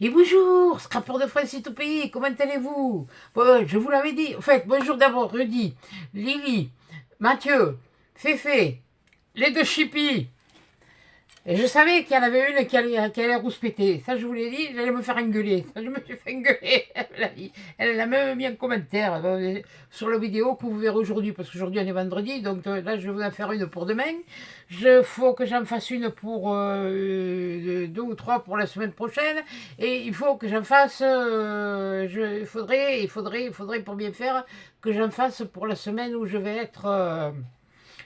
Et bonjour, scrapeur de France et tout pays, comment allez-vous? Bon, je vous l'avais dit. En fait, bonjour d'abord, Rudy, Lily, Mathieu, Féfé, les deux chippies. Et je savais qu'il y en avait une qui allait rouspéter. Ça, je vous l'ai dit, j'allais me faire engueuler. Ça, je me suis fait engueuler. Elle a même mis un commentaire sur la vidéo que vous verrez aujourd'hui, parce qu'aujourd'hui on est vendredi, donc là je vais vous en faire une pour demain. Il faut que j'en fasse une pour deux ou trois pour la semaine prochaine, et il faut que j'en fasse. Il faudrait pour bien faire que j'en fasse pour la semaine où je vais être.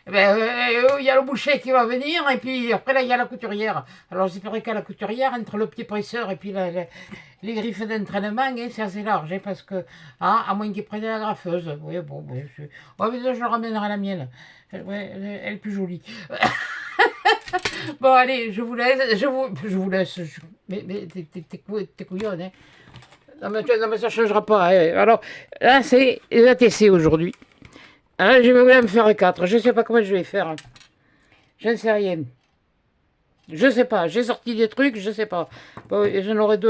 Il y a le boucher qui va venir, et puis après, là, il y a la couturière. Alors, j'espérais qu'à la couturière, entre le petit presseur et puis les griffes d'entraînement, hein, c'est assez large, hein, parce que, à moins qu'ils prennent la graffeuse. Oui, bon, oh, mais ça, je ramènerai la mienne. Ouais, elle est plus jolie. Bon, allez, je vous laisse. Je vous laisse. Mais t'es couillonne, hein. Non, mais ça changera pas, hein. Alors, là, c'est l'ATC aujourd'hui. Ah, je vais me faire 4. Je sais pas comment je vais faire. Je ne sais rien. Je sais pas. J'ai sorti des trucs, je sais pas. Bon, j'en aurai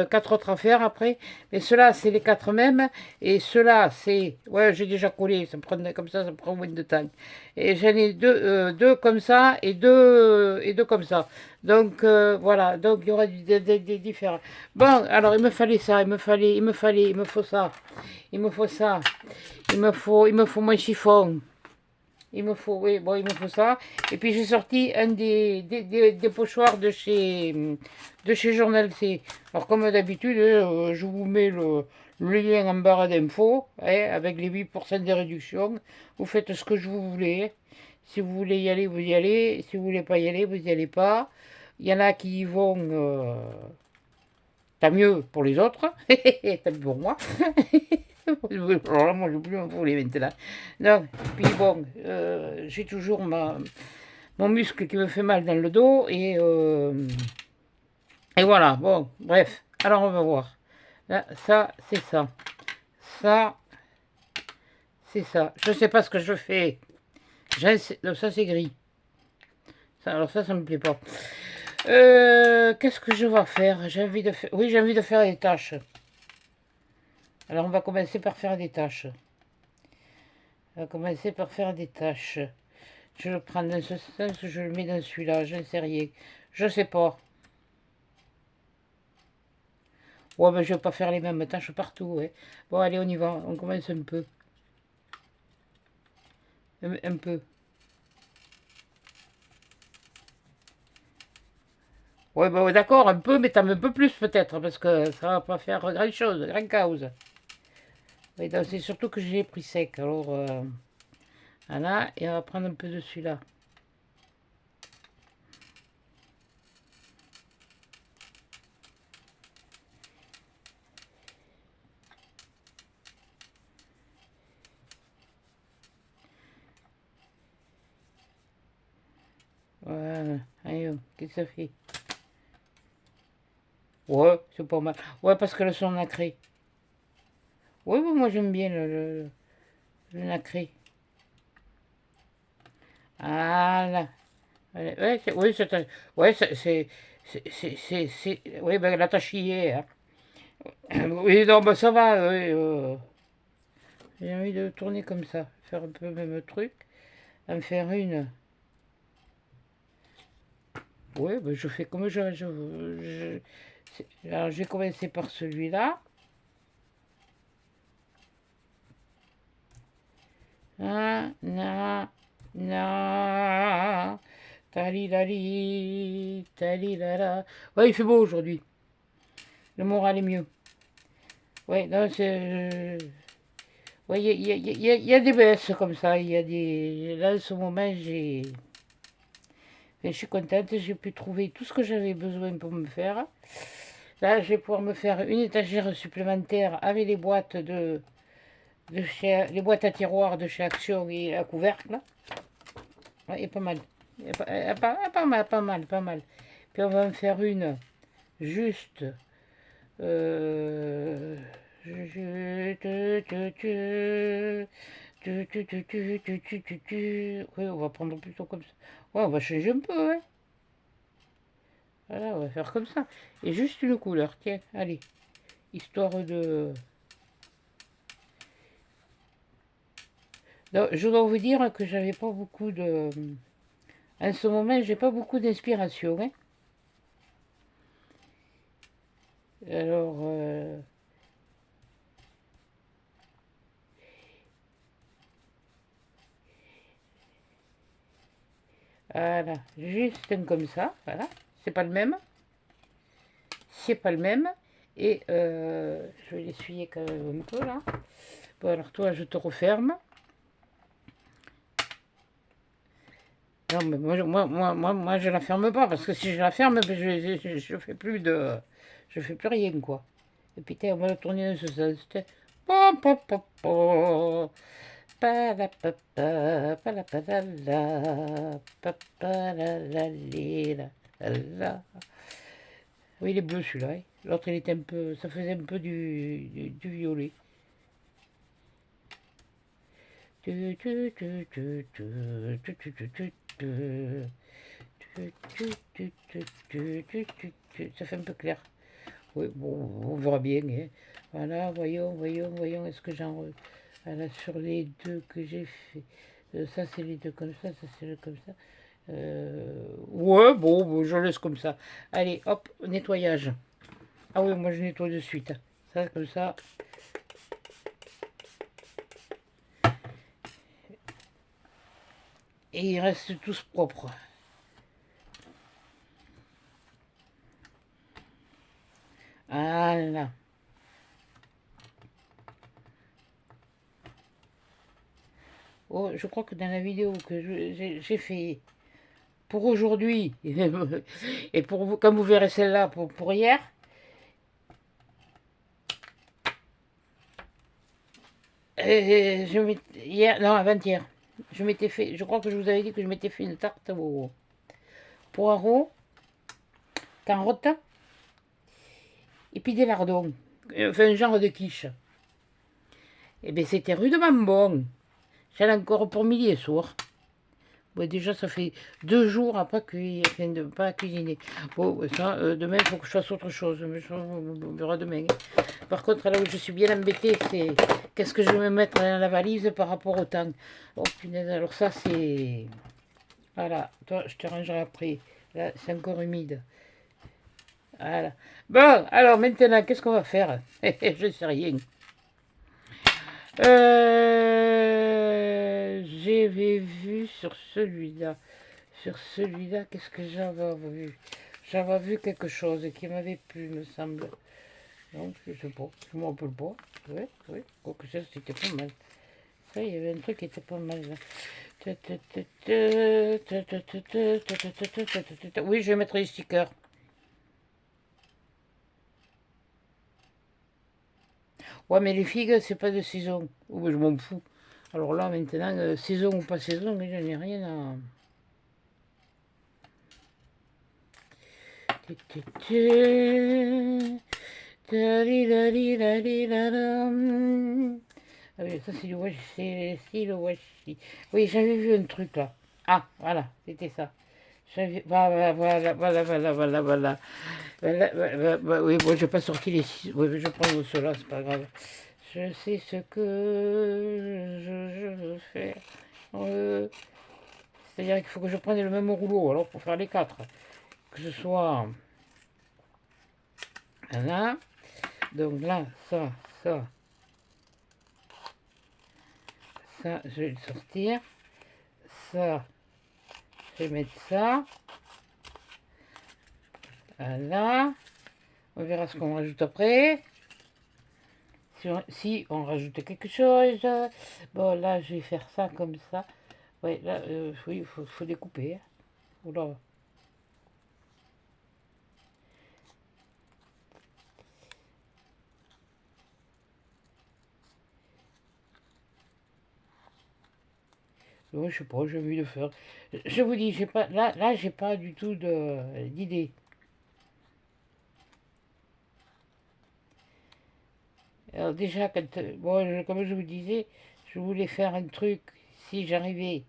quatre autres à faire après. Mais ceux-là, c'est les quatre mêmes. Et ceux-là, c'est. Ouais, j'ai déjà collé. Comme ça prend moins de temps. Et j'en ai deux comme ça et deux comme ça. Donc voilà. Donc il y aura des différents. Bon, alors il me fallait ça. Il me faut ça. Il me faut ça. Il me faut mon chiffon. Il me faut, oui, bon, il me faut ça. Et puis j'ai sorti un des pochoirs de chez Journal C. Alors comme d'habitude, je vous mets le lien en barre d'infos, hein, avec les 8% de réduction. Vous faites ce que je vous voulez. Si vous voulez y aller, vous y allez. Si vous voulez pas y aller, vous y allez pas. Il y en a qui y vont, tant mieux pour les autres, tant mieux pour moi. Alors là, moi, je ne veux plus m'en fouler maintenant. Donc, puis bon, j'ai toujours mon muscle qui me fait mal dans le dos. Et voilà, bon, bref. Alors, on va voir. Là, ça, c'est ça. Ça, c'est ça. Je ne sais pas ce que je fais. Non, ça, c'est gris. Alors, ça me plaît pas. Qu'est-ce que je vais faire? J'ai envie de faire. Oui, j'ai envie de faire des tâches. Alors, on va commencer par faire des tâches. On va commencer par faire des tâches. Je le prends dans ce sens, je le mets dans celui-là, je ne sais rien. Je sais pas. Ouais, ben je vais pas faire les mêmes tâches partout, ouais. Bon, allez, on y va, on commence un peu. Un peu. Ouais, ben ouais, d'accord, un peu, mais t'en veux un peu plus peut-être, parce que ça va pas faire grand-chose, grand cause. Oui, donc c'est surtout que je l'ai pris sec, alors voilà, et on va prendre un peu de celui-là. Voilà, allez, qu'est-ce que ça fait? Ouais, c'est pas mal. Ouais, parce que le son nacré. Ouais, ouais, moi j'aime bien le nacré. Voilà. Ouais, oui, ouais, oui, ben, la tâche y est, hein. Oui, non, ben, ça va, oui, j'ai envie de tourner comme ça, faire un peu le même truc, en faire une. Oui, ben, je fais comme alors, je vais commencer par celui-là. Ah, na, na, talilali, talilala. Ouais, il fait beau aujourd'hui. Le moral est mieux. Ouais, non, c'est. Ouais, il y a des baisses comme ça. Il y a des. Là, en ce moment, je suis contente. J'ai pu trouver tout ce que j'avais besoin pour me faire. Là, je vais pouvoir me faire une étagère supplémentaire avec les boîtes à tiroirs de chez Action et à couvercle. Ouais, et pas mal. Pas mal, pas mal, pas mal. Puis on va me faire une juste. Euh, oui, on va prendre plutôt comme ça. Ouais, on va changer un peu, hein. Voilà, on va faire comme ça. Et juste une couleur, tiens, allez. Histoire de... Donc, je dois vous dire que j'avais pas beaucoup de... En ce moment, j'ai pas beaucoup d'inspiration, hein. Alors... voilà, juste un comme ça, voilà. C'est pas le même. C'est pas le même. Et je vais l'essuyer quand même un peu, là. Bon, alors toi, je te referme. Non, mais moi, je la ferme pas, parce que si je la ferme, ben, je fais plus de... Je fais plus rien, quoi. Et puis, on va la tourner dans ce sens. Pa, pa, pa, pa. Pa, la, pa, la, pa, la, pa, la, li, la. Oui, il est bleu, celui-là, hein. L'autre, il était un peu... Ça faisait un peu du violet. Ça fait un peu clair. Oui, bon, on verra bien, hein. Voilà, voyons, est-ce que j'en... Voilà, sur les deux que j'ai fait. Ça, c'est les deux comme ça c'est le comme ça. Ouais, bon, je laisse comme ça. Allez, hop, nettoyage. Ah oui, moi je nettoie de suite. Ça, comme ça. Et ils restent tous propres. Voilà. Oh, je crois que dans la vidéo que j'ai fait pour aujourd'hui, et pour vous, comme vous verrez celle-là pour hier, hier, non, avant-hier, je m'étais fait, je crois que je vous avais dit que je m'étais fait une tarte au poireaux, carottes, et puis des lardons, enfin un genre de quiche. Et bien c'était rudement bon. J'en ai encore pour midi et soir. Bon, déjà, ça fait 2 jours après enfin, de pas cuisiner. Bon, ça, demain, il faut que je fasse autre chose. Mais on verra demain. Par contre, là où je suis bien embêtée, c'est qu'est-ce que je vais me mettre dans la valise par rapport au temps. Oh punaise, alors ça, c'est... Voilà, toi, je te rangerai après. Là, c'est encore humide. Voilà. Bon, alors maintenant, qu'est-ce qu'on va faire? Je sais rien. J'avais vu sur celui-là. Sur celui-là, qu'est-ce que j'avais vu? J'avais vu quelque chose qui m'avait plu, me semble. Donc, je sais pas, je me rappelle pas. Oui, oui, quoique ça, c'était pas mal. Ça, il y avait un truc qui était pas mal. Là. Oui, je vais mettre les stickers. Ouais, mais les figues, c'est pas de saison. Oh, je m'en fous. Alors là, maintenant, saison ou pas saison, mais je n'ai rien à... Ah oui, ça c'est le washi, c'est le washi. Oui, j'avais vu un truc là. Ah, voilà, c'était ça. Voilà. Oui, bon, je n'ai pas sorti les six. Oui, je prends ceux-là, c'est pas grave. Je sais ce que je veux faire. C'est-à-dire qu'il faut que je prenne le même rouleau, alors pour faire les 4. Que ce soit là, donc là, ça, je vais le sortir. Ça, je vais mettre ça. Voilà. On verra ce qu'on rajoute après. Si on rajoute quelque chose. Bon, là, je vais faire ça comme ça. Ouais, là, oui, il faut découper. Oula. Ouais, je sais pas, j'ai envie de faire. Je vous dis, j'ai pas, là, j'ai pas du tout d'idée. Alors déjà, bon, comme je vous disais, je voulais faire un truc si j'arrivais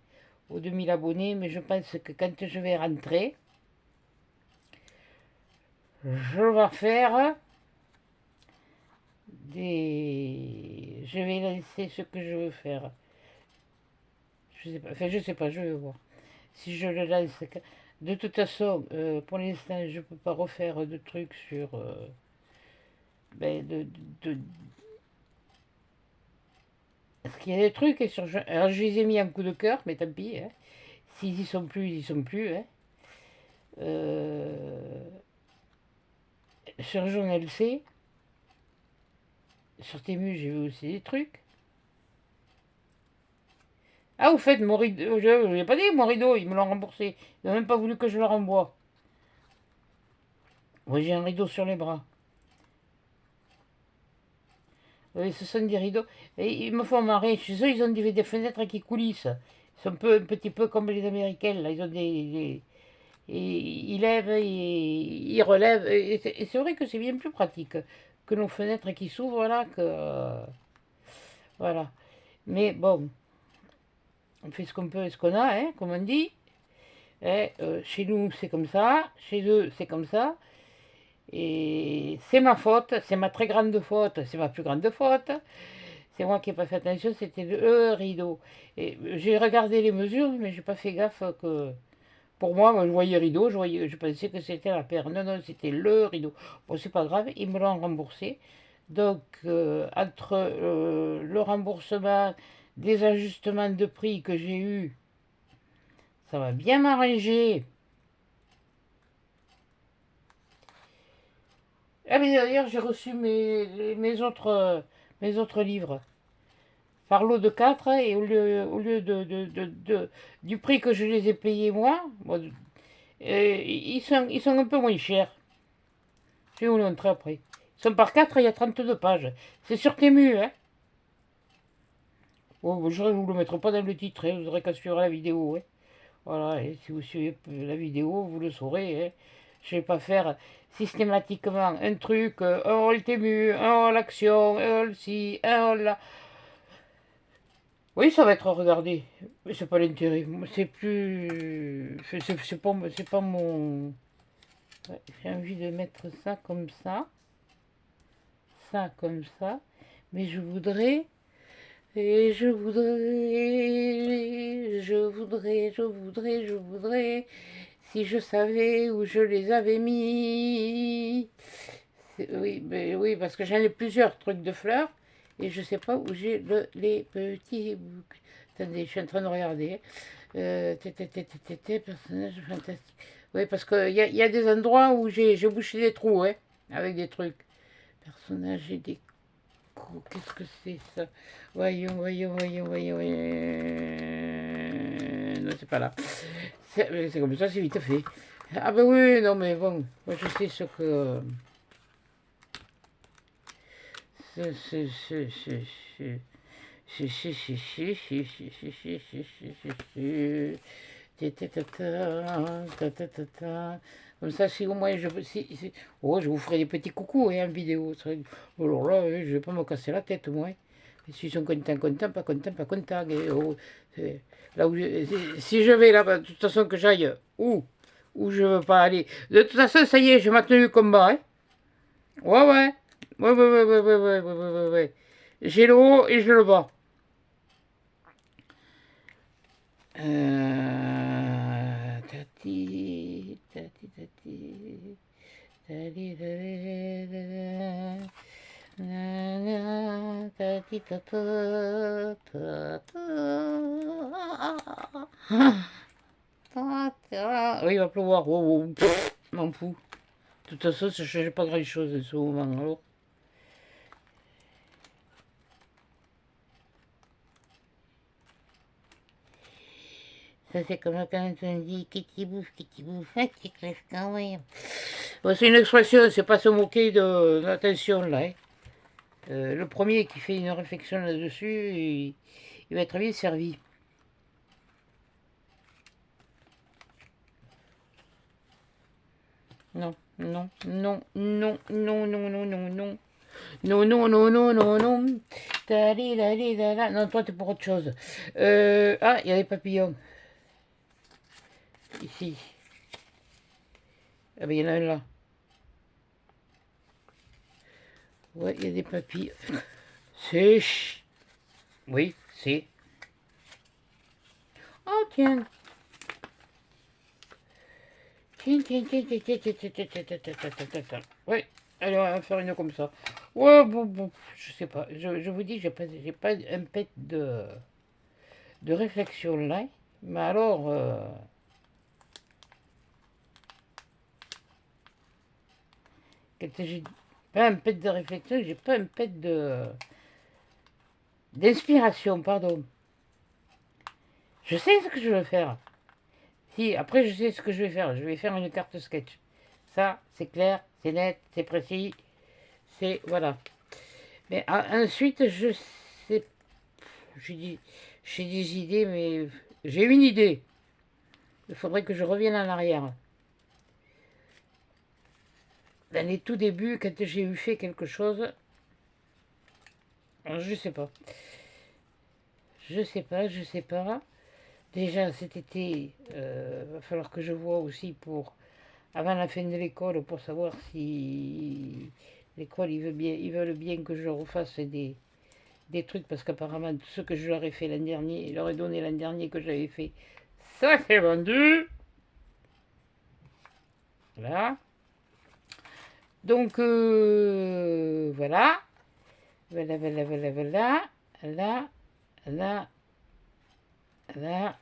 aux 2000 abonnés, mais je pense que quand je vais rentrer, je vais faire des... Je vais laisser ce que je veux faire. Je sais pas, enfin je sais pas, je vais voir. Si je le lance... De toute façon, pour l'instant, je peux pas refaire de trucs sur... ben, de- Parce qu'il y a des trucs et sur... Alors je les ai mis un coup de cœur, mais tant pis. Hein. S'ils y sont plus, ils y sont plus. Hein. Euh, Sur Journal C, sur Temu, j'ai vu aussi des trucs. Ah, au fait, mon rideau, je n'ai pas dit mon rideau, ils me l'ont remboursé. Ils n'ont même pas voulu que je le renvoie. Moi, j'ai un rideau sur les bras. Oui, ce sont des rideaux. Et ils me font marrer. Chez eux, ils ont des fenêtres qui coulissent. Ils sont un petit peu comme les Américains. Là. Ils ont ils lèvent, ils relèvent. Et c'est vrai que c'est bien plus pratique que nos fenêtres qui s'ouvrent là. Voilà. Mais bon, on fait ce qu'on peut et ce qu'on a, hein, comme on dit. Et, chez nous, c'est comme ça. Chez eux, c'est comme ça. Et c'est ma faute. C'est ma très grande faute. C'est ma plus grande faute. C'est moi qui n'ai pas fait attention. C'était le rideau. Et j'ai regardé les mesures, mais j'ai pas fait gaffe que... Pour moi, je voyais rideau, je pensais que c'était la paire. Non, non, c'était le rideau. Bon, c'est pas grave, ils me l'ont remboursé. Donc, entre le remboursement des ajustements de prix que j'ai eu, ça va bien m'arranger. Ah, mais d'ailleurs, j'ai reçu mes autres livres par lot de 4 et au lieu du prix que je les ai payés moi, bon, ils sont un peu moins chers. Je vais vous le montrer après. Ils sont par 4, il y a 32 pages. C'est sur Temu, hein. Bon, je ne vous le mettrai pas dans le titre, hein. Vous aurez qu'à suivre la vidéo, hein. Voilà, et si vous suivez la vidéo, vous le saurez, hein. Je ne vais pas faire systématiquement un truc, un all Temu, un all action, un all ci, un all là. Oui, ça va être regardé, mais c'est pas l'intérêt. C'est plus... C'est pas mon... Ouais, j'ai envie de mettre ça comme ça, mais je voudrais... Et je voudrais, si je savais où je les avais mis. Oui, mais oui, parce que j'en ai plusieurs trucs de fleurs et je sais pas où j'ai les petits boucles. Attendez, je suis en train de regarder. Personnage fantastique. Oui, parce qu'il y a des endroits où j'ai bouché des trous, hein, avec des trucs. Personnages et des qu'est-ce que c'est ça? Voyons. Non, c'est pas là. C'est comme ça, c'est vite fait. Ah ben oui, non mais bon, moi je sais ce que... c'est- c'est- c'est- c'est- c'est- Comme ça, si au moins oh, je vous ferai des petits coucous hein, en vidéo. Alors là, je vais pas me casser la tête, moi. Et s'ils sont contents, contents, pas contents, pas contents. Et, oh, là où si je vais là-bas, de toute façon que j'aille où je veux pas aller. De toute façon, ça y est, j'ai maintenu le combat. Hein. Ouais. Ouais. J'ai le haut et j'ai le bas. Tati. Tati, tati, oui, il va pleuvoir. M'en fous. De toute façon, ça ne change pas grand-chose en ce moment. Alors. Ça, c'est comme quand on dit qui t'y bouffe, qui crève quand même. Bon, c'est une expression, c'est pas se moquer de l'attention là. Hein. Le premier qui fait une réflexion là-dessus, il va être bien servi. Non. Non. Non, toi, t'es pour autre chose. Ah, il y a des papillons. Ici. Ah ben, il y en a un là. Ouais, il y a des papilles. C'est... Oui, c'est... Oh, tiens. Tiens. Ouais, allez, on va faire une comme ça. Ouais, bon, je sais pas. Je vous dis, j'ai pas un pet de réflexion là. Mais alors, quand j'ai pas un pet de réflexion, j'ai pas un pet d'inspiration, pardon. Je sais ce que je veux faire. Si, après, je sais ce que je vais faire. Je vais faire une carte sketch. Ça, c'est clair, c'est net, c'est précis. C'est... Voilà. Mais ensuite, je sais... J'ai des idées, mais... J'ai une idée. Il faudrait que je revienne en arrière. Dans les tout débuts, quand j'ai eu fait quelque chose... Je sais pas. Je sais pas. Déjà, cet été, va falloir que je vois aussi pour... Avant la fin de l'école, pour savoir si... L'école, ils veulent bien que je refasse des trucs, parce qu'apparemment, tout ce que je leur ai fait l'an dernier, leur ai donné l'an dernier que j'avais fait, ça s'est vendu. Voilà. Donc, voilà. Voilà. Là.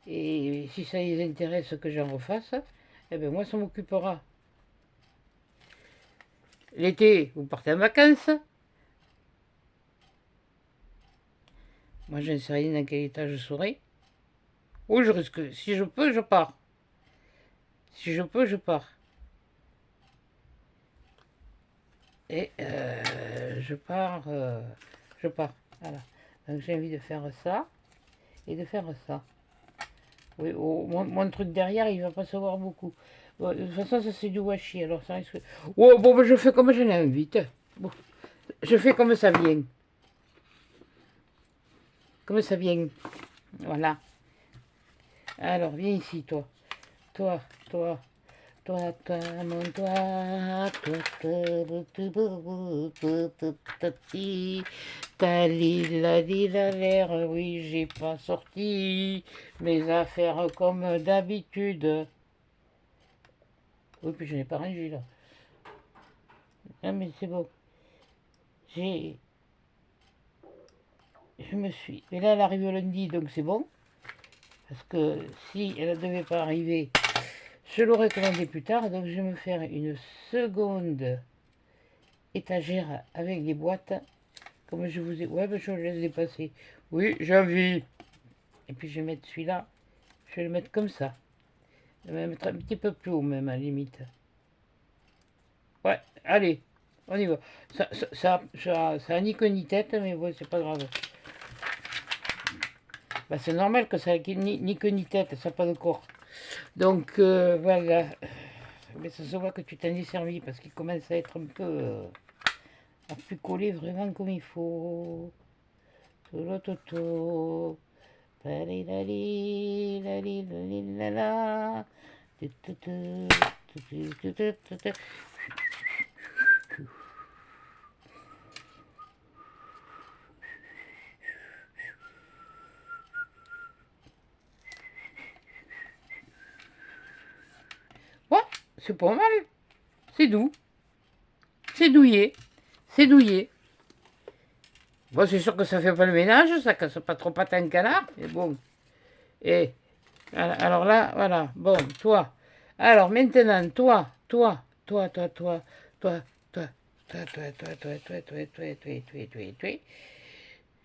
Et si ça les intéresse que j'en refasse, eh bien moi, ça m'occupera. L'été, vous partez en vacances. Moi, je ne sais rien dans quel état je serai. Ou je risque. Si je peux, je pars. Si je peux, je pars. Et je pars. Je pars. Voilà. Donc j'ai envie de faire ça et de faire ça. Oui, mon truc derrière, il va pas se voir beaucoup. Bon, de toute façon, ça c'est du washi, alors ça risque. Oh, bon, ben, je fais comme j'en ai envie. Bon, je fais comme ça vient. Comme ça vient. Voilà. Alors, viens ici, toi. Toi, toi, mon toi, l'air, oui, j'ai pas sorti mes affaires comme d'habitude. Oui, puis je n'ai pas rangé là. Ah, mais c'est bon. J'ai. Je me suis. Et là, elle arrive lundi, donc c'est bon. Parce que si elle ne devait pas arriver, je l'aurais commandé plus tard. Donc je vais me faire une seconde étagère avec des boîtes. Comme je vous ai... Ouais, ben je laisse dépasser. Oui, j'ai envie. Et puis je vais mettre celui-là. Je vais le mettre comme ça. Je vais mettre un petit peu plus haut même, à la limite. Ouais, allez, on y va. Ça a ni queue ni tête, mais bon, c'est pas grave. Bah, c'est normal que ça ait ni queue ni tête, ça n'a pas de corps. Donc, voilà. Mais ça se voit que tu t'en es servi, parce qu'il commence à être un peu... à plus coller vraiment comme il faut. Toto. Ouais, c'est pas mal. C'est doux. C'est douillé. C'est douillé. Bon, c'est sûr que ça fait pas le ménage, ça casse pas trop patin de canard, mais bon. Et alors là, voilà. Bon, toi. Alors maintenant, toi.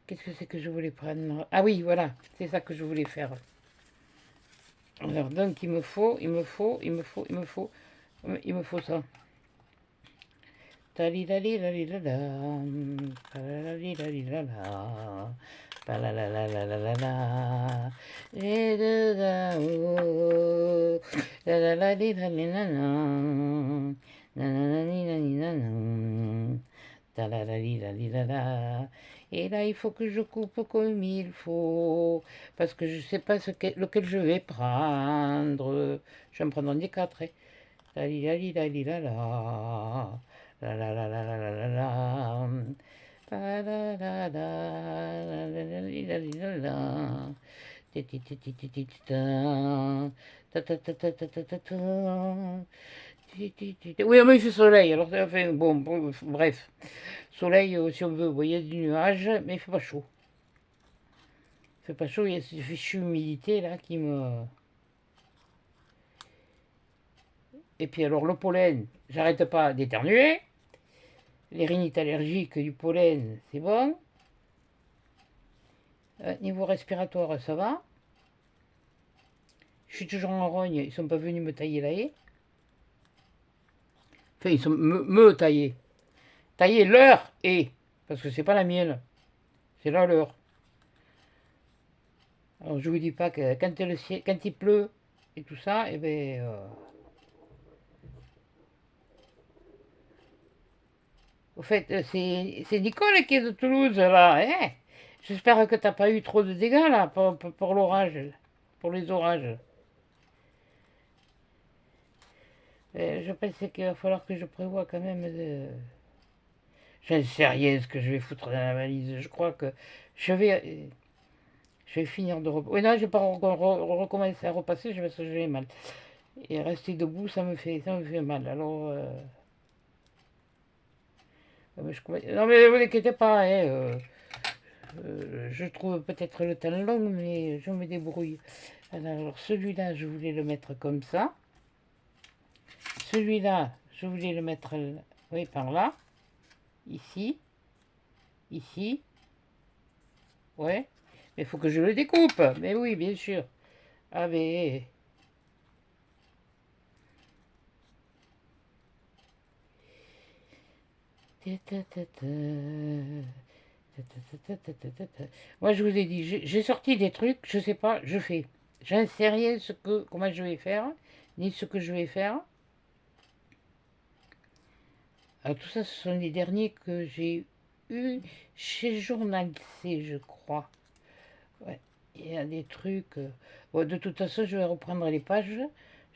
Qu'est-ce que c'est que je voulais prendre? Ah oui, voilà, c'est ça que je voulais faire. Alors donc il me faut ça. Et là, il faut que je coupe comme il faut. Parce que je ne sais pas lequel je vais prendre. Je vais me prendre un des quatre. La li la li la li la la. La la la la la la la la. Pa la la la. La la la li la li la la. Ti ti ti ti ti ti ti ta. Ta ta ta ta ta ta ta ta. Oui, mais il fait soleil, alors enfin, bon, bref. Soleil, si on veut, vous voyez, il y a du nuage, mais il fait pas chaud. Il fait pas chaud, il y a cette fichue humidité là qui me... Et puis alors le pollen, j'arrête pas d'éternuer. Les rhinites allergiques du pollen, c'est bon. Niveau respiratoire, ça va. Je suis toujours en rogne, ils sont pas venus me tailler la haie. Enfin, ils sont me tailler. Tailler leur haie, parce que c'est pas la mienne, c'est la leur. Alors je vous dis pas que quand il pleut et tout ça, et ben... Au fait, c'est Nicole qui est de Toulouse, là, hein. J'espère que t'as pas eu trop de dégâts, là, pour l'orage, pour les orages. Je pensais qu'il va falloir que je prévoie quand même de... J'en sais rien ce que je vais foutre dans la valise. Je crois que je vais finir de repasser. Oui, non, je vais pas recommencer à repasser, parce que j'ai mal. Et rester debout, ça me fait mal. Alors... Non, mais vous inquiétez pas, hein, je trouve peut-être le temps long, mais je me débrouille. Alors, celui-là, je voulais le mettre comme ça. Celui-là, je voulais le mettre, oui, par là. Ici. Ici. Ouais. Mais il faut que je le découpe. Mais oui, bien sûr. Ah, mais... Moi, je vous ai dit, j'ai sorti des trucs, je sais pas, je fais. J'en sais rien comment je vais faire, ni ce que je vais faire. Alors, tout ça, ce sont les derniers que j'ai eus chez Journal C, je crois. Ouais, il y a des trucs... Bon, de toute façon, je vais reprendre les pages.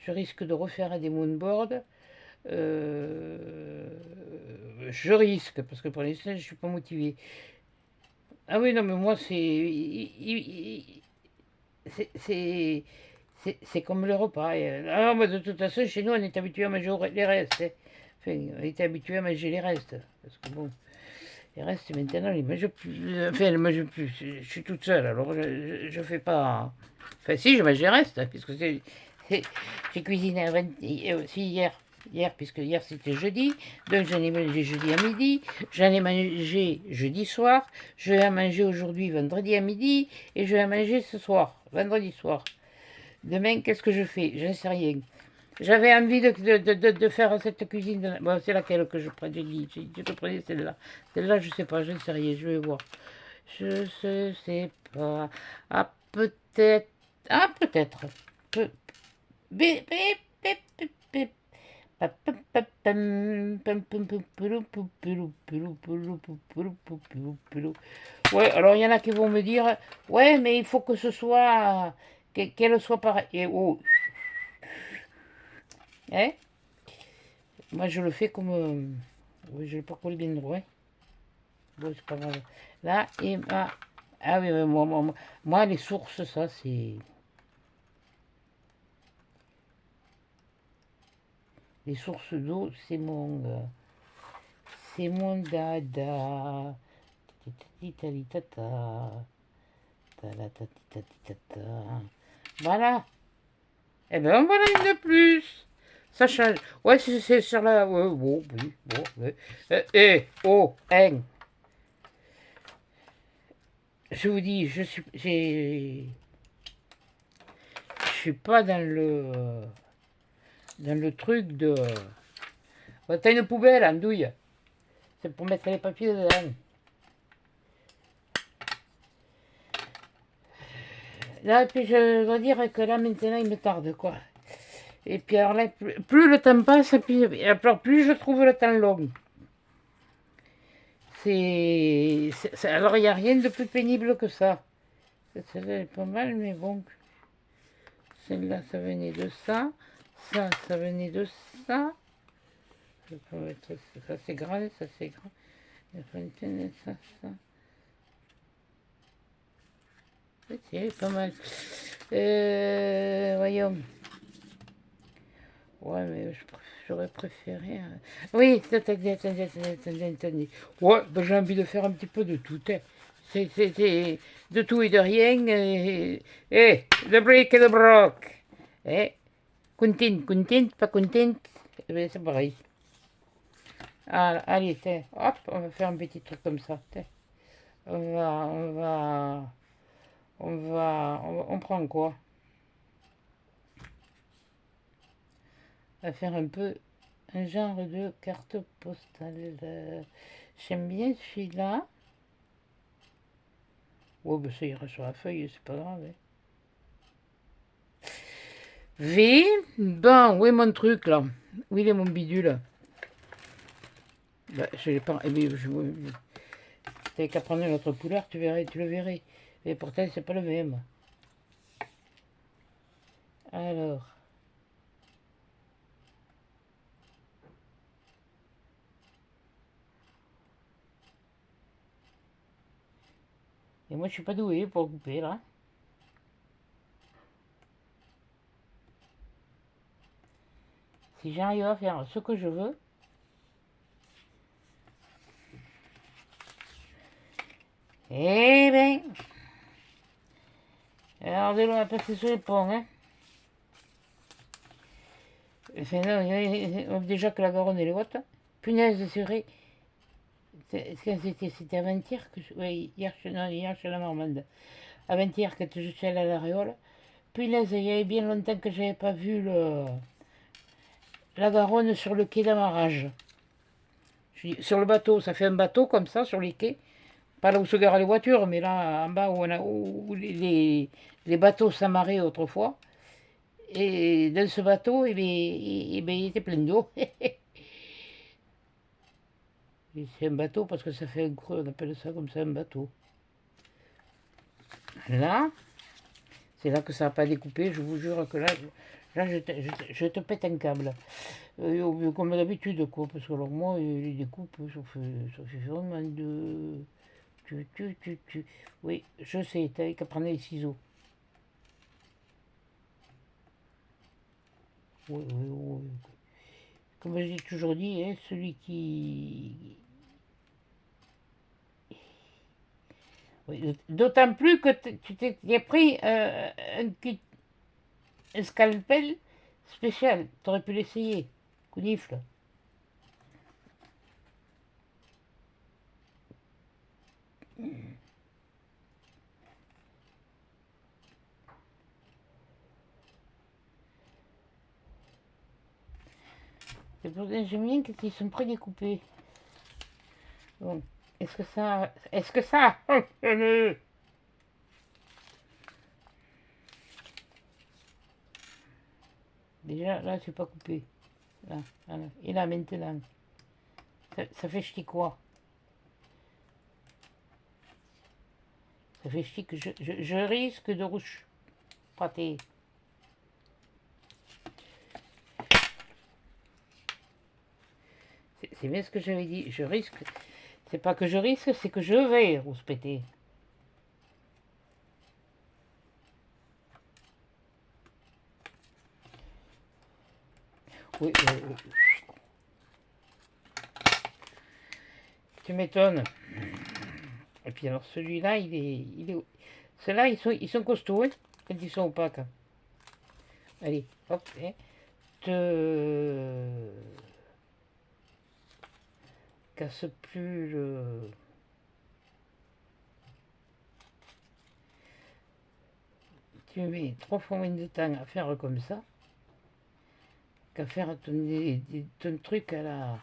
Je risque de refaire des moonboards. Je risque, parce que pour l'instant, je ne suis pas motivé. Ah oui, non, mais moi, c'est comme le repas. Ah, mais de toute façon, chez nous, on est habitué à manger les restes, hein. Enfin, on était habitué à manger les restes. Parce que bon, les restes, maintenant, ils ne mangent plus. Enfin, ils ne mangent plus. Je suis toute seule, alors je fais pas. Enfin, si, je mange les restes, hein, puisque j'ai cuisiné aussi hier. Hier, puisque hier c'était jeudi, donc j'en ai mangé jeudi à midi, j'en ai mangé jeudi soir, je vais en manger aujourd'hui vendredi à midi, et je vais en manger ce soir, vendredi soir. Demain, qu'est-ce que je fais? J'en sais rien. J'avais envie de faire cette cuisine. Bon, c'est laquelle que je prends? J'ai dit que je prenais celle-là. Celle-là, je sais pas, je ne sais rien, je vais voir. Je ne sais pas. Ah, peut-être. Ah, peut-être. Bip, bip, bip, bip, bip. Ouais, alors il y en a qui vont me dire, ouais, mais il faut que ce soit, qu'elle soit pareille. Et oh, hein? Moi je le fais comme, oui, je l'ai pas collé bien droit. Bon, c'est pas grave. Là, et ah oui, moi, les sources, ça c'est... Les sources d'eau, c'est mon dada. Voilà. Eh ben voilà une de plus. Ça change. Ouais, c'est sur la. Ouais, bon, oui, bon. Ouais. Oh, hein. Je vous dis, je suis pas dans le truc de. Ouais, t'as une poubelle, andouille. C'est pour mettre les papiers dedans. Là, et puis je dois dire que là, maintenant, il me tarde, quoi. Et puis alors là, plus le temps passe, plus je trouve le temps long. Alors, il n'y a rien de plus pénible que ça. Celle-là est pas mal, mais bon. Celle-là, ça venait de ça. Ça venait de ça. Je peux mettre ça, c'est grand, ça, c'est grand. La fontaine, ça. C'est pas mal. Voyons. Ouais, mais j'aurais préféré. Oui, attendez. Ouais, ben, j'ai envie de faire un petit peu de tout. Hein. C'est de tout et de rien. De bric et de broc. Contente, pas contente. Eh ben, c'est pareil. Ah, allez, hop, on va faire un petit truc comme ça. On prend quoi? On va faire un peu un genre de carte postale. J'aime bien celui-là. Oh, bah ça ira sur la feuille, c'est pas grave. Hein. V. Bon, où est mon truc là? Où il est mon bidule? Bah, je l'ai pas. Eh bien, t'avais qu'à prendre une autre couleur, tu le verrais. Et pourtant, c'est pas le même. Alors. Et moi, je suis pas doué pour couper là. Si j'arrive à faire ce que je veux. Eh ben. Alors, de l'eau à passer sur les ponts, hein. Enfin, non, déjà que la Garonne elle est haute. Punaise, c'est vrai. C'était avant-hier que oui, hier, non, hier chez la Normande. Avant-hier, quand je suis allée à la Réole. Punaise, il y avait bien longtemps que j'avais pas vu la Garonne sur le quai d'Amarage. Sur le bateau, ça fait un bateau comme ça sur les quais. Pas là où se garent les voitures, mais là en bas où les bateaux s'amarraient autrefois. Et dans ce bateau, il était plein d'eau. C'est un bateau parce que ça fait un creux, on appelle ça comme ça un bateau. Là, c'est là que ça n'a pas découpé, je vous jure que là je te pète un câble. Comme d'habitude, quoi, parce que alors moi, les découpes, ça fait vraiment de... Oui, je sais, t'avais qu'à prendre les ciseaux. Oui, oui, oui. Comme j'ai toujours dit, hein, celui qui... Oui, d'autant plus que tu t'es pris un scalpel spécial. T'aurais pu l'essayer. Counifle. C'est pour ça que j'aime bien qu'ils sont prédécoupés. Bon. Est-ce que ça... Est-ce que ça... Déjà, là, c'est pas coupé. Là, voilà. Et là, maintenant. Ça fait ch'ti quoi? Ça fait ch'ti que je risque de rouge pâté. C'est bien ce que j'avais dit. Je risque. C'est pas que je risque, c'est que je vais rousse péter. Oui, tu m'étonnes. Et puis alors celui-là, il est... Ceux-là, ils sont costauds, hein, quand ils sont opaques. Allez, hop, hein. Te casse plus le... Tu mets 3 fois moins de temps à faire comme ça qu'à faire ton truc à la...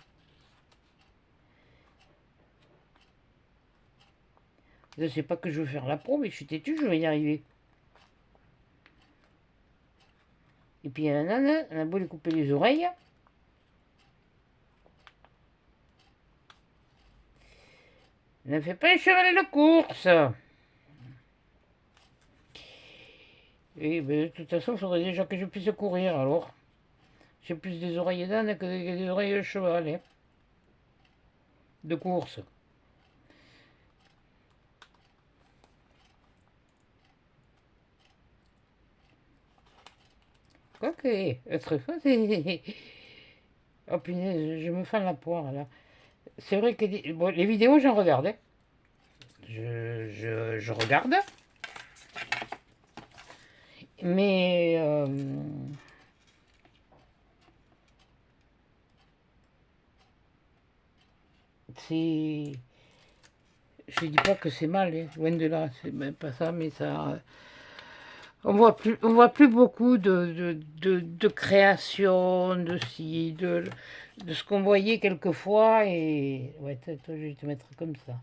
Je sais pas que je veux faire la pro, mais je suis têtu, je vais y arriver. Et puis on a beau lui couper les oreilles. Ne fais pas un cheval de course. Et ben, de toute façon, il faudrait déjà que je puisse courir alors. J'ai plus des oreilles d'âne que des oreilles de cheval, hein, de course. Quoique, autrefois, c'est... Oh punaise, je me fends la poire là. C'est vrai que bon, les vidéos, j'en regarde, hein. Je regarde, mais c'est... Je dis pas que c'est mal, hein, loin de là, c'est même pas ça, mais ça... on voit plus beaucoup de création, de ci, de ce qu'on voyait quelquefois, et... Ouais, toi, je vais te mettre comme ça.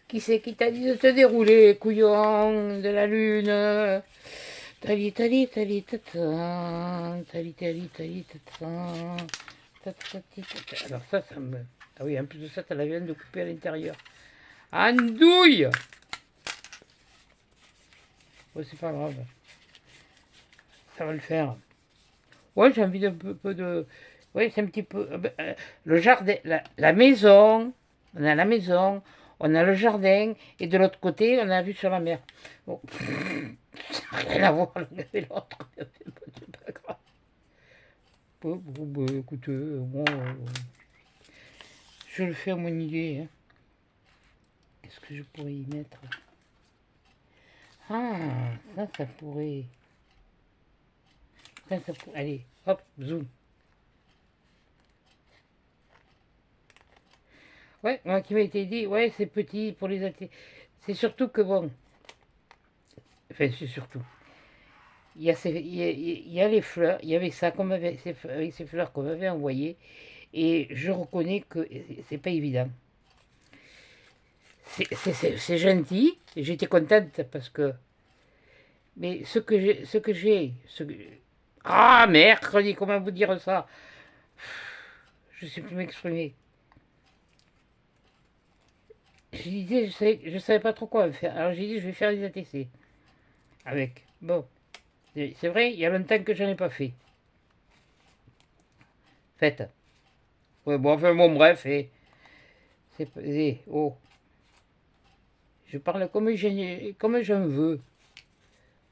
Qui c'est qui t'a dit de te dérouler, couillon de la lune? Tali tali tali tata, tali tali tali tata, tatati tata. Alors ça me... Ah oui, en plus de ça, t'as la viande de couper à l'intérieur. Andouille! Oh, c'est pas grave. Ça va le faire. Ouais, j'ai envie d'un peu de... Oui, c'est un petit peu... le jardin, la maison, on a la maison, on a le jardin, et de l'autre côté, on a la vue sur la mer. Bon, ça n'a rien à voir l'un avec l'autre. C'est pas grave. Bon, écoute, bon, je le fais à mon idée. Hein. Qu'est-ce que je pourrais y mettre? Ah, ça pourrait... Ça pourrait... Allez, hop, zoom. Ouais, moi qui m'a été dit, ouais, c'est petit pour les athées. C'est surtout que bon... Enfin, c'est surtout... Il y a les fleurs, il y avait ça qu'on m'avait, avec ces fleurs qu'on m'avait envoyées, et je reconnais que c'est pas évident. C'est gentil, j'étais contente parce que... Mais ah, mercredi, comment vous dire ça? Je sais plus m'exprimer. Je disais, je savais pas trop quoi faire. Alors j'ai dit, je vais faire des ATC. Avec. Bon. C'est vrai, il y a longtemps que j'en ai pas fait. Faites. Ouais, bon, enfin, bon, bref, oh. Je parle comme j'en veux.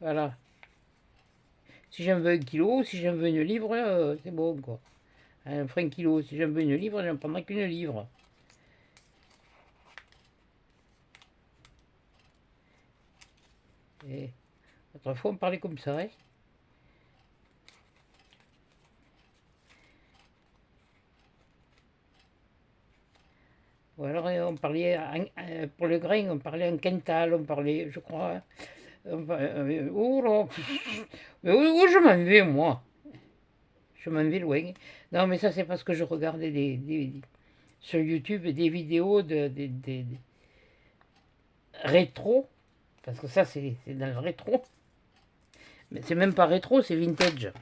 Voilà. Si j'en veux 1 kilo, si j'en veux 1 livre, c'est bon, quoi. Un franc kilo. Si j'en veux 1 livre, j'en prendrai qu'une livre. Et autrefois, on parlait comme ça, hein. Ou alors, on parlait, pour le grain, on parlait en quintal, on parlait, je crois. Oh là, où je m'en vais, moi? Je m'en vais loin. Non, mais ça, c'est parce que je regardais sur YouTube des vidéos des rétro. Parce que ça, c'est dans le rétro. Mais c'est même pas rétro, c'est vintage.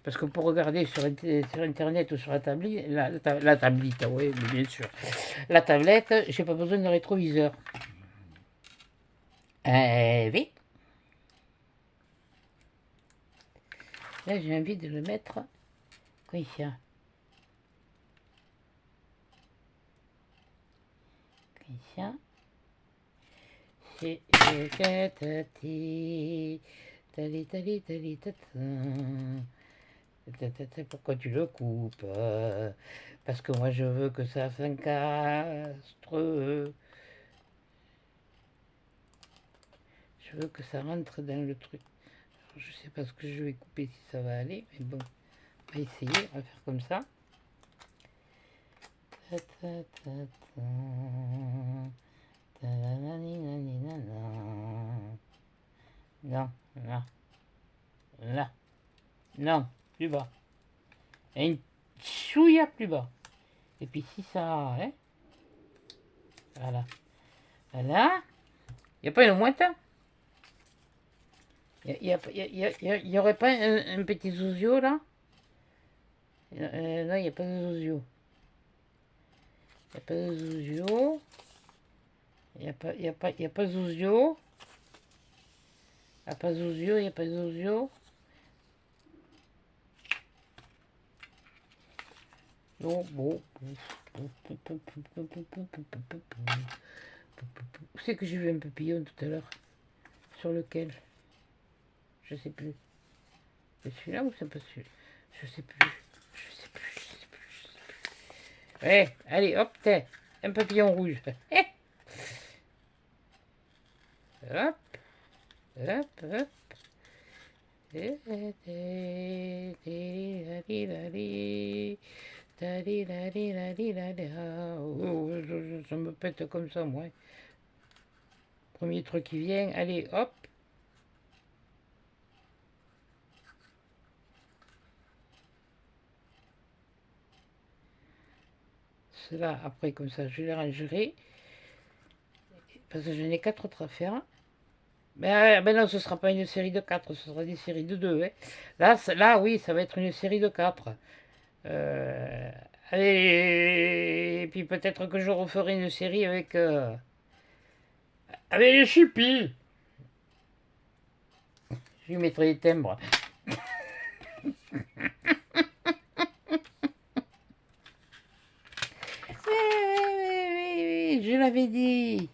Parce que pour regarder sur Internet ou sur la tablette, la tablette, oui, bien sûr. La tablette, j'ai pas besoin de rétroviseur. Oui. Là, j'ai envie de le mettre comme ça. Comme ça. C'est tali tali tali tata. Pourquoi tu le coupes? Parce que moi je veux que ça s'encastre. Je veux que ça rentre dans le truc. Alors, je sais pas ce que je vais couper si ça va aller, mais bon, on va essayer, on va faire comme ça. Non, là, là, non, plus bas. Et une chouïa plus bas. Et puis si ça, hein, Voilà. Voilà. Il n'y a pas une mouette? Il y aurait pas un petit zouzio là? Non, il n'y a pas de zouzio. Il n'y a pas de zouzio. Il y a pas zouzio. Il n'y a pas zouzio, il n'y a pas zouzio. Non, bon. Où c'est que j'ai vu un papillon tout à l'heure? Sur lequel? Je sais plus. C'est celui-là ou c'est pas celui-là? Je sais plus. Je sais plus, je sais plus, je sais plus. Ouais, allez, hop, t'es un papillon rouge. Hop, hop, hop. Oh, ça me pète comme ça, moi. Premier truc qui vient, allez, hop. Cela, après, comme ça, je les rangerai. Parce que j'en ai 4 autres à faire. Ben non, ce sera pas une série de 4, ce sera des séries de 2. Hein. Là, oui, ça va être une série de 4. Allez, et puis peut-être que je referai une série avec les chippies. Je lui mettrai des timbres. Oui, je l'avais dit.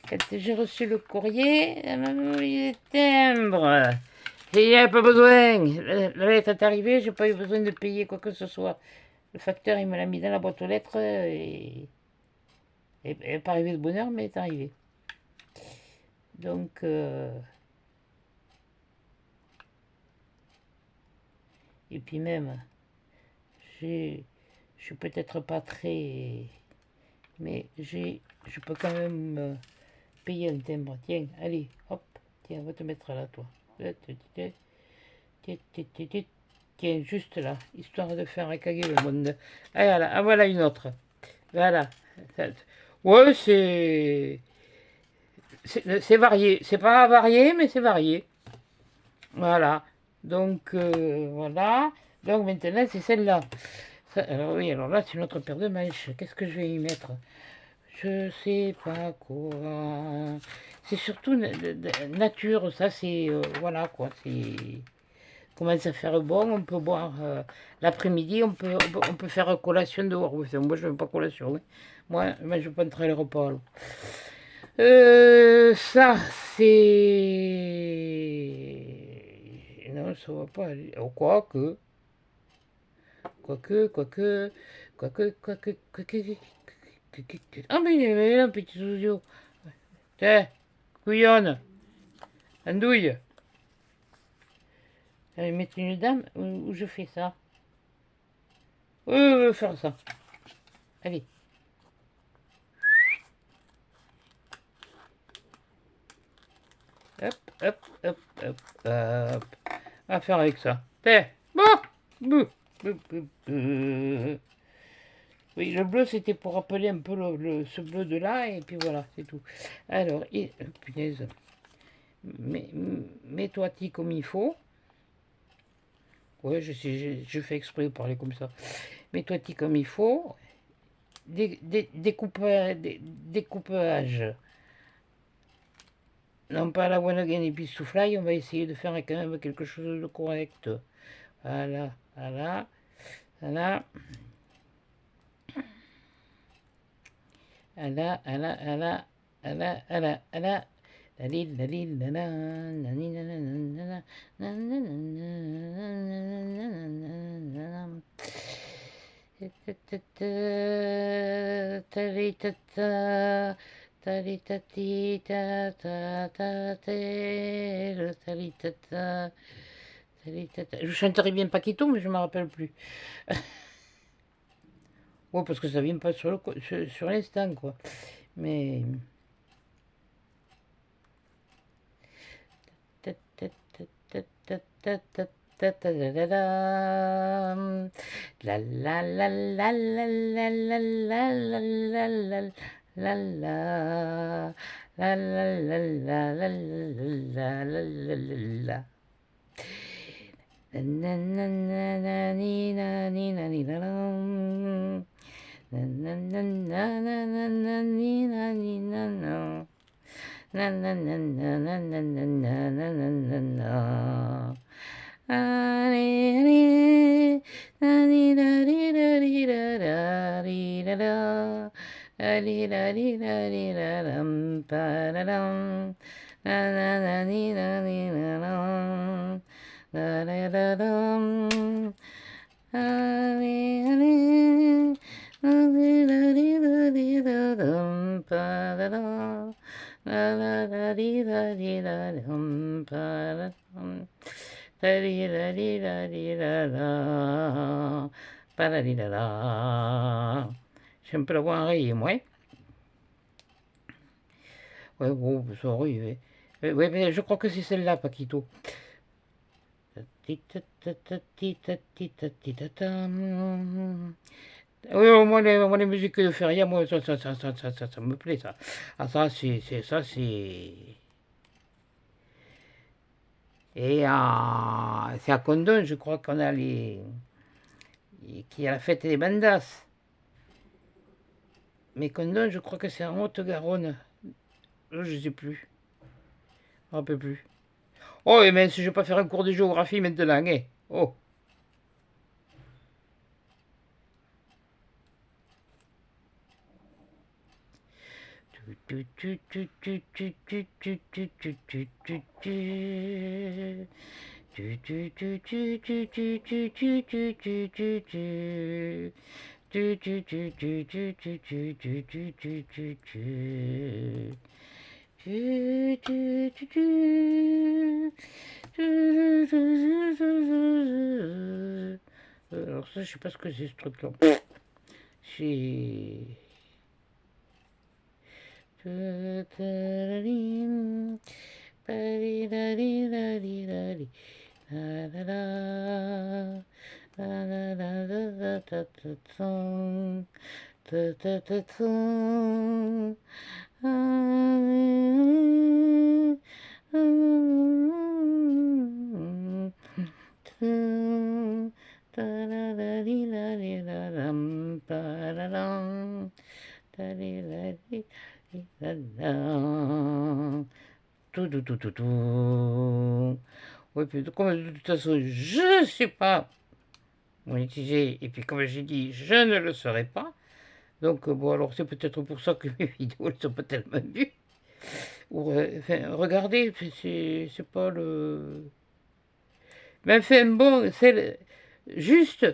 Quand j'ai reçu le courrier, elle m'a mis des timbres. Et il n'y a pas besoin. La lettre est arrivée, j'ai pas eu besoin de payer quoi que ce soit. Le facteur, il me l'a mis dans la boîte aux lettres et elle n'est pas arrivée de bonne heure, mais elle est arrivée. Donc, et puis même, je suis peut-être pas très, mais je peux quand même payer un timbre. Tiens, allez, hop, tiens, on va te mettre là, toi. Tiens, juste là, histoire de faire caguer le monde. Ah, voilà, ah, voilà une autre. Voilà. Ouais, c'est varié. C'est pas varié, mais c'est varié. Voilà. Donc, voilà. Donc, maintenant, c'est celle-là. Alors, oui, alors là, c'est une autre paire de manches. Qu'est-ce que je vais y mettre? Je sais pas quoi. C'est surtout nature, ça, c'est. Voilà, quoi. C'est. Commence à faire bon, on peut boire l'après-midi, on peut faire collation dehors. Moi, je ne fais pas collation. Hein. Moi, je prendrai le repas. Ça, c'est... Non, ça va pas aller. Oh, quoique... Ah, mais il y avait là un petit zouzio. Tiens, couillonne, andouille. Allez, mettre une dame où je fais ça. Oui, je vais faire ça. Allez. Hop, hop, hop, hop, hop. On va faire avec ça. Tiens. Bon. Bouh. Oui, le bleu, c'était pour rappeler un peu ce bleu de là, et puis voilà, c'est tout. Alors, punaise. Mets-toi-ti comme il faut. Ouais, je fais exprès de parler comme ça. Mets-toi-ti comme il faut. Découpage. Non pas à la one again et puis soufflaille, on va essayer de faire quand même quelque chose de correct. Voilà, voilà, voilà. Voilà, voilà, voilà, voilà, voilà, voilà. Je chanterais bien Paquito, mais je ne me rappelle plus. Ouais, parce que ça vient pas sur l'instant, quoi. Mais... La la la la la la la la la la la la la, la la la la la la la la la. Na na na na na ni na ni na ni na na. Na na na na na na na ni na ni na na. Na na na na na na na na na na na na. Ali ali na ni na ni na ni na na ni na na. Ali la li la li la lam pa la lam. Na na na ni na ni na na. La la la lam. Ali ali. Ali la li la li la lam pa la lam. La la la li la li la lam pa la lam. La li la li la li la la. Pa la li la la. J'ai un peu la voix enrayée, moi. Ouais, bon, ça arrive. Ouais, mais je crois que c'est celle-là, Paquito. Oui, moi, les musiques de Feria, moi, ça me plaît, ça. Ah, ça, c'est... Et c'est à Condon, je crois qu'on a qui a la fête des bandas. Mais Condon, je crois que c'est en Haute-Garonne. Je ne sais plus. Je ne me rappelle plus. Oh, mais si je ne vais pas faire un cours de géographie maintenant, hein. Oh. Alors ça, je sais pas ce que c'est ce truc-là. C'est... Oui, puis comme de toute façon, je ne sais pas monétiser, et puis comme j'ai dit, je ne le serai pas. Donc, bon, alors c'est peut-être pour ça que mes vidéos ne sont pas tellement vues. Ou, enfin, regardez, c'est pas le... Mais enfin, bon, c'est juste,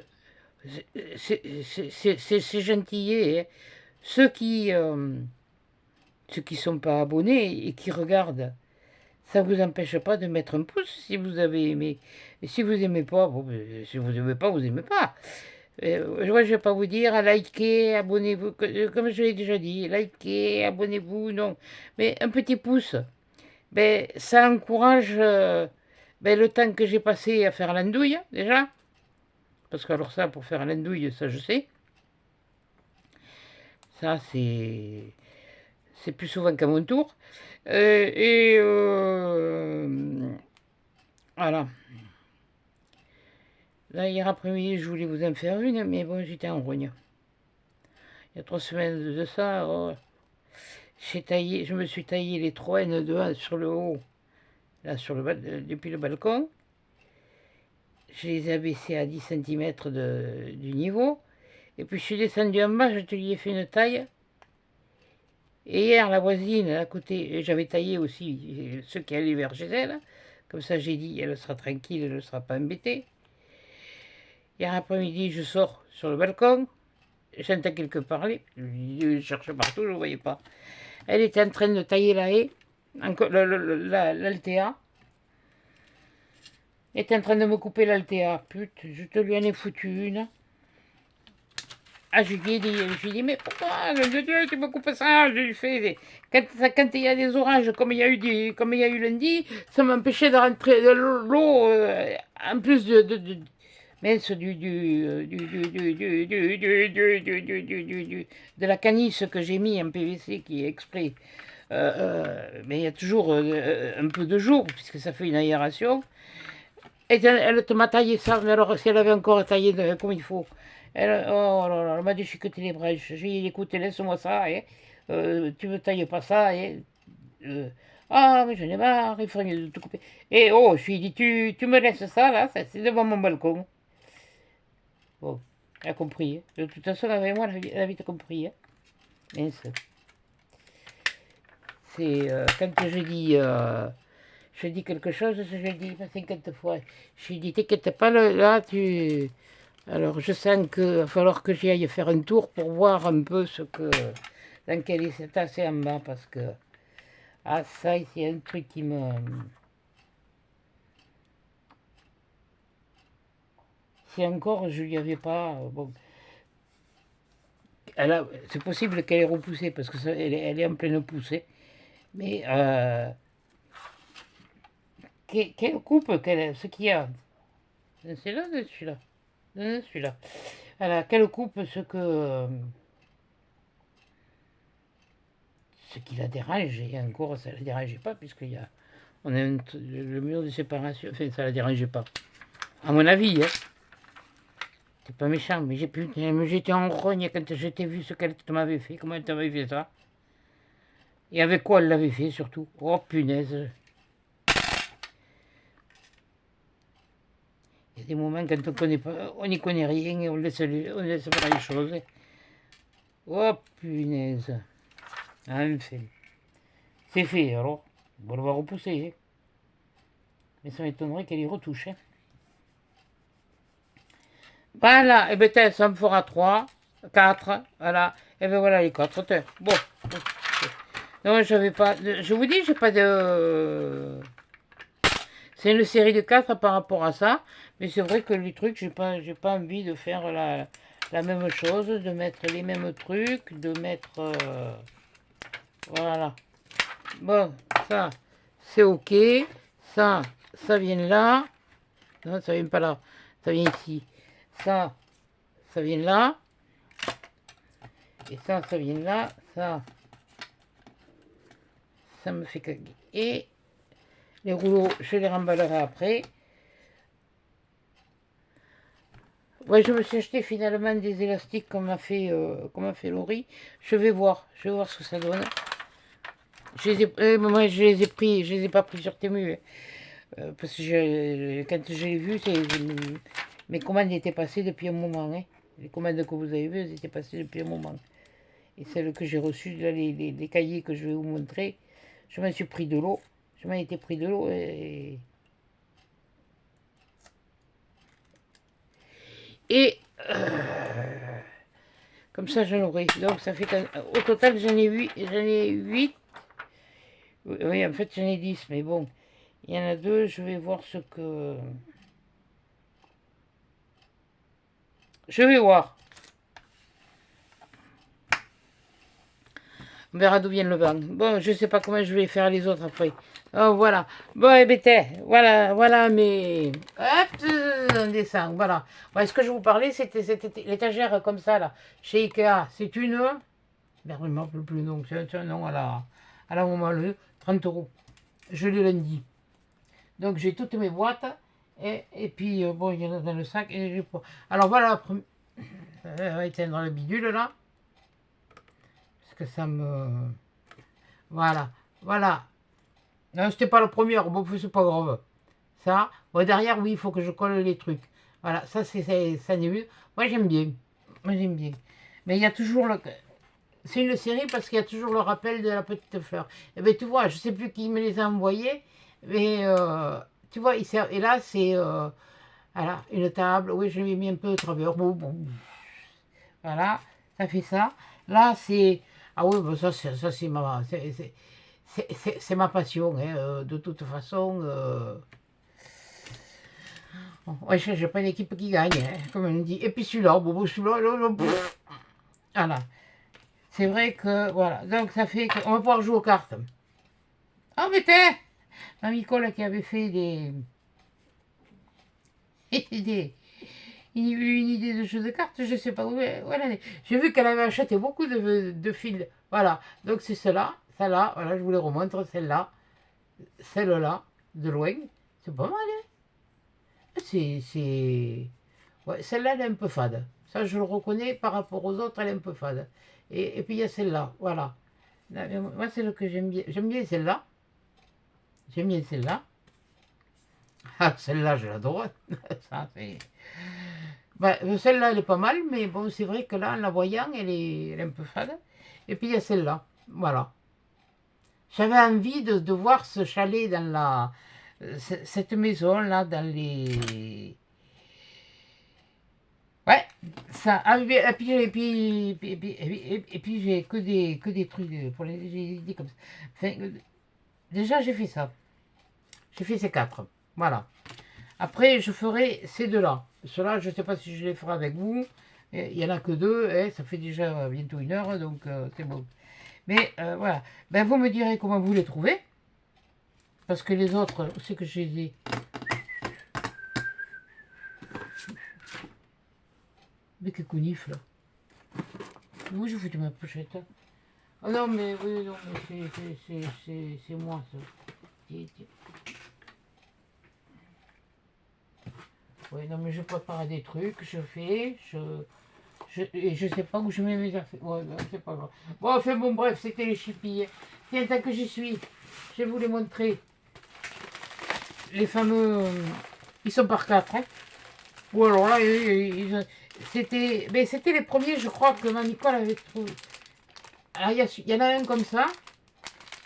c'est gentillet, hein. Ceux qui sont pas abonnés et qui regardent, ça ne vous empêche pas de mettre un pouce si vous avez aimé. Et si vous n'aimez pas, bon, si vous n'aimez pas, vous n'aimez pas. Je ne vais pas vous dire likez, abonnez-vous, comme je l'ai déjà dit, likez, abonnez-vous, non. Mais un petit pouce, ben, ça encourage ben, le temps que j'ai passé à faire l'andouille, déjà. Parce que alors ça, pour faire l'andouille, ça je sais. Ça, c'est plus souvent qu'à mon tour. Voilà. Là, hier après-midi, je voulais vous en faire une, mais bon, j'étais en rogne. Il y a 3 semaines de ça, oh, je me suis taillé les 3 N2 sur le haut, là, depuis le balcon. Je les ai abaissés à 10 cm du niveau. Et puis je suis descendu en bas, je te lui ai fait une taille. Et hier, la voisine à côté, j'avais taillé aussi ceux qui allaient vers chez elle. Comme ça, j'ai dit, elle sera tranquille, elle ne sera pas embêtée. Hier après-midi, je sors sur le balcon. J'entends quelqu'un parler. Je cherche partout, je ne voyais pas. Elle était en train de tailler la haie, l'altéa. Elle était en train de me couper l'altéa. Putain, je te lui en ai foutu une. Ah, je lui ai dit, mais pourquoi, de Dieu, tu me coupes ça? Je lui fais, quand il y a des orages, comme il y a eu lundi, ça m'empêchait de rentrer de l'eau, en plus Mais c'est de la canisse que j'ai mis en PVC qui est exprès. Mais il y a toujours un peu de jour, puisque ça fait une aération. Et elle te m'a taillé ça, mais alors si elle avait encore taillé comme il faut, oh là là, elle m'a déchiqueté les brèches. J'ai dit, écoute, laisse-moi ça, et, tu me tailles pas ça, et, ah, mais j'en ai marre, il ferait mieux de tout couper. Et oh, je lui ai dit, tu me laisses ça, là, c'est devant mon balcon. Bon, elle a compris. Hein. De toute façon, avec moi, elle a vite compris. Hein. Mais c'est quand je dis quelque chose, je le dis pas 50 fois. Je lui dis, t'inquiète pas, là, tu... Alors, je sens qu'il va falloir que j'y aille faire un tour pour voir un peu dans quel état c'est en bas, parce que... Ah, ça, c'est un truc qui me... Si encore, je lui avais pas... Bon, c'est possible qu'elle ait repoussé, parce que elle est en pleine poussée. Mais quelle coupe, ce qu'il y a. C'est là, celui-là. Celui-là. Alors, quelle coupe, ce qui la dérange, et encore, ça ne la dérangeait pas, puisqu'il y a, on a le mur de séparation, enfin, ça ne la dérangeait pas. À mon avis, hein. C'est pas méchant, mais j'étais en rogne quand j'étais vu ce qu'elle m'avait fait, comment elle t'avait fait ça. Et avec quoi elle l'avait fait, surtout. Oh, punaise. Il y a des moments quand on n'y connaît rien et on laisse faire les choses. Oh punaise. Enfin. C'est fait alors. On va repousser. Hein. Mais ça m'étonnerait qu'elle y retouche. Hein. Voilà. Et bien ça me fera 3, 4. Voilà. Et bien voilà les 4. Bon. Non, j'avais pas. Je vous dis, j'ai pas de. C'est une série de 4 par rapport à ça, mais c'est vrai que les trucs, j'ai pas envie de faire la même chose, de mettre les mêmes trucs, de mettre... voilà. Bon, ça, c'est ok. Ça vient là. Non, ça vient pas là. Ça vient ici. Ça vient là. Et ça vient là. Ça me fait caguer. Et... les rouleaux, je les remballerai après. Ouais, je me suis acheté finalement des élastiques qu'on m'a fait Laurie. Je vais voir ce que ça donne. Moi, je les ai pris, je les ai pas pris sur Temu. Parce que quand je l'ai vu, mes commandes étaient passées depuis un moment. Hein. Les commandes que vous avez vues, elles étaient passées depuis un moment. Et celles que j'ai reçues, là, les cahiers que je vais vous montrer, je m'en suis pris de l'eau. Je m'en étais pris de l'eau et comme ça j'en aurai. Donc ça fait au total j'en ai 8. Oui, en fait j'en ai 10, mais bon. Il y en a 2, je vais voir ce que... Je vais voir. On verra d'où vient le vent. Bon, je sais pas comment je vais faire les autres après. Oh, voilà. Bon, et bien, voilà, mais... Hop, on descend, voilà. Ouais, ce que je vous parlais, c'était l'étagère comme ça, là, chez Ikea. C'est une... Merde, je ne me rappelle plus le nom. C'est un nom à la moment 30 €. Je l'ai lundi. Donc, j'ai toutes mes boîtes. Et puis, bon, il y en a dans le sac. Alors, voilà. On va éteindre le bidule, là. Que ça me... Voilà. Non, c'était pas la première, bon, c'est pas grave. Ça, bon, derrière, oui, il faut que je colle les trucs. Voilà, ça, ça nul. Moi, j'aime bien. Mais il y a toujours le... C'est une série parce qu'il y a toujours le rappel de la petite fleur. Et bien, tu vois, je sais plus qui me les a envoyés, mais tu vois, et là, c'est... voilà, une table. Oui, je l'ai mis un peu de travers. Bon. Voilà, ça fait ça. Là, c'est... Ah oui, ben ça c'est ma passion, hein, de toute façon. Ouais, je n'ai pas une équipe qui gagne, hein, comme on dit. Et puis celui-là, voilà. C'est vrai que, voilà. Donc ça fait qu'on va pouvoir jouer aux cartes. Ah, mais t'es ma Nicole qui avait fait des une idée de jeu de cartes, je ne sais pas où elle en est. J'ai vu qu'elle avait acheté beaucoup de fils. Voilà, donc c'est celle-là, voilà, je vous les remontre, celle-là, celle-là, de loin. C'est pas mal, hein. Ouais, celle-là, elle est un peu fade. Ça, je le reconnais par rapport aux autres, elle est un peu fade. Et puis il y a celle-là, voilà. Là, moi, c'est le que j'aime bien. J'aime bien celle-là. J'aime bien celle-là. Ah, celle-là, je l'adore. Ça, c'est... Bah, celle-là, elle est pas mal, mais bon, c'est vrai que là, en la voyant, elle est un peu fade. Et puis il y a celle-là, voilà. J'avais envie de voir ce chalet dans cette maison-là, dans les... Ouais, ça. Ah, et puis j'ai que des trucs pour les idées comme ça. Enfin, déjà, j'ai fait ça. J'ai fait ces quatre. Voilà. Après, je ferai ces deux-là. Ceux-là, je ne sais pas si je les ferai avec vous. Il n'y en a que deux. Ça fait déjà bientôt 1 heure, donc c'est bon. Mais voilà. Ben, vous me direz comment vous les trouvez. Parce que les autres, c'est que je les ai. Mais que conif là. Où je foutu ma pochette? Oh non, mais oui, non, mais c'est moi ça. Tiens, tiens. Oui, non, mais je prépare des trucs, je fais, et je sais pas où je mets mes affaires. Ouais, non, c'est pas grave. Bon, enfin, bon, bref, c'était les chippies. Tiens, tant que j'y suis, je vais vous les montrer. Les fameux. Ils sont par quatre, hein. Ou alors là, c'était. Mais c'était les premiers, je crois, que ma Nicole avait trouvé. Ah, il y en a un comme ça.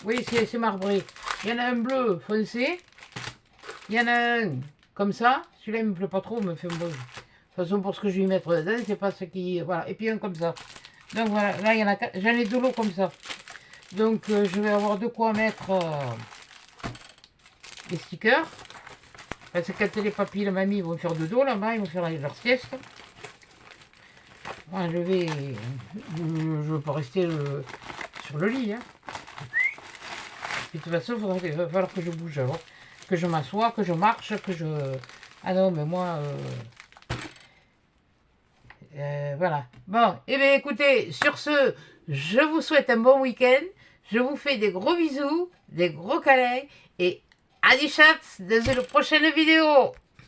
Oui, c'est marbré. Il y en a un bleu foncé. Il y en a un comme ça. Celui-là, il me plaît pas trop, mais fait bon. De toute façon, pour ce que je vais y mettre dedans, c'est pas ce qui... Voilà. Et puis un comme ça. Donc voilà, là, il y en a 4. J'en ai 2 lots comme ça. Donc, je vais avoir de quoi mettre les stickers. Parce que quand les papis et la mamie vont faire dodo là-bas, ils vont faire leur sieste. Moi, je ne veux pas rester sur le lit. Hein. Et de toute façon, il va falloir que je bouge alors. Que je m'assoie, que je marche, que je... Ah non, mais moi... voilà. Bon, et bien écoutez, sur ce, je vous souhaite un bon week-end. Je vous fais des gros bisous, des gros câlins. Et à des chats dans une prochaine vidéo.